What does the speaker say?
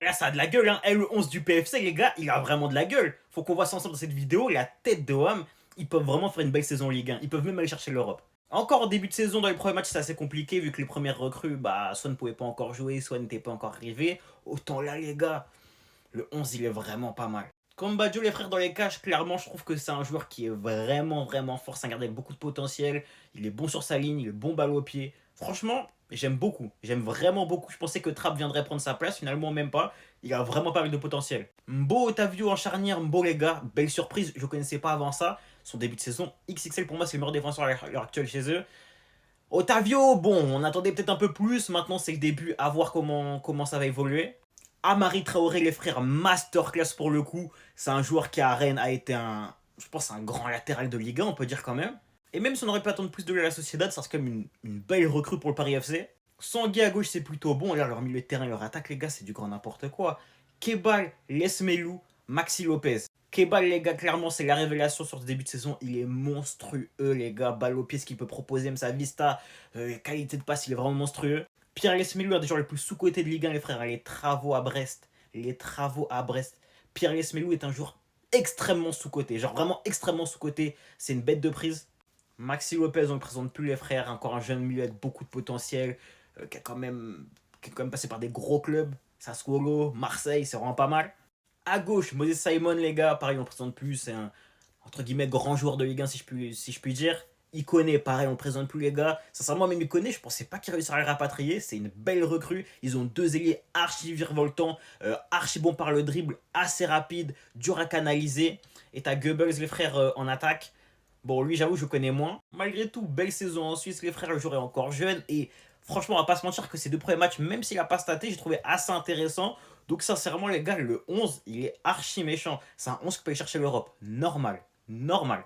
Là, ça a de la gueule, hein. Et le 11 du PFC, les gars, il a vraiment de la gueule. Faut qu'on voit ça ensemble dans cette vidéo. La tête de Wam, ils peuvent vraiment faire une belle saison Ligue 1. Ils peuvent même aller chercher l'Europe. Encore au début de saison, dans les premiers matchs, c'est assez compliqué vu que les premières recrues, bah, soit ne pouvaient pas encore jouer, soit n'étaient pas encore arrivés. Autant là, les gars, le 11, il est vraiment pas mal. Comme Badio, les frères dans les cages, clairement, je trouve que c'est un joueur qui est vraiment fort. C'est un gardien avec beaucoup de potentiel. Il est bon sur sa ligne, il est bon balle au pied. Franchement, j'aime beaucoup. J'aime vraiment beaucoup. Je pensais que Trapp viendrait prendre sa place. Finalement, même pas. Il a vraiment pas mal de potentiel. Mbo, Otavio en charnière. Mbo, les gars, belle surprise. Je ne connaissais pas avant ça. Son début de saison, XXL pour moi, c'est le meilleur défenseur à l'heure actuelle chez eux. Otavio, bon, on attendait peut-être un peu plus. Maintenant, c'est le début. À voir comment ça va évoluer. Amari Traoré, les frères, masterclass pour le coup. C'est un joueur qui à Rennes a été je pense, un grand latéral de Ligue 1, on peut dire quand même. Et même si on aurait pu attendre plus de lui à la Sociedad, ça reste quand même une belle recrue pour le Paris FC. Sangué à gauche, c'est plutôt bon. Là, leur milieu de terrain, leur attaque, les gars, c'est du grand n'importe quoi. Kebal, Lesmelou, Maxi Lopez. Kebal, les gars, clairement, c'est la révélation sur ce début de saison. Il est monstrueux, les gars. Balle au pied, ce qu'il peut proposer, même sa vista, qualité de passe, il est vraiment monstrueux. Pierre Lesmelou, un des joueurs les plus sous-cotés de Ligue 1, les frères. Les travaux à Brest. Les travaux à Brest. Pierre Lesmelou est un joueur extrêmement sous-coté. Genre vraiment extrêmement sous-coté. C'est une bête de prise. Maxi Lopez, on ne le présente plus, les frères. Encore un jeune milieu avec beaucoup de potentiel. Qui a quand même passé par des gros clubs. Sassuolo, Marseille, c'est vraiment pas mal. À gauche, Moses Simon, les gars, pareil, on ne le présente plus. C'est un, entre guillemets, grand joueur de Ligue 1, si je puis dire. Iconé, pareil, on ne le présente plus, les gars. Sincèrement, même Iconé, je pensais pas qu'il réussirait à le rapatrier. C'est une belle recrue. Ils ont deux ailiers archi virevoltants, archi bons par le dribble, assez rapide, dur à canaliser. Et t'as Goebbels, les frères, en attaque. Bon, lui, j'avoue, je connais moins. Malgré tout, belle saison en Suisse, les frères, le joueur est encore jeune. Et franchement, on va pas se mentir que ces deux premiers matchs, même s'il a pas staté, j'ai trouvé assez intéressant. Donc, sincèrement, les gars, le 11, il est archi méchant. C'est un 11 qui peut aller chercher l'Europe. Normal. Normal.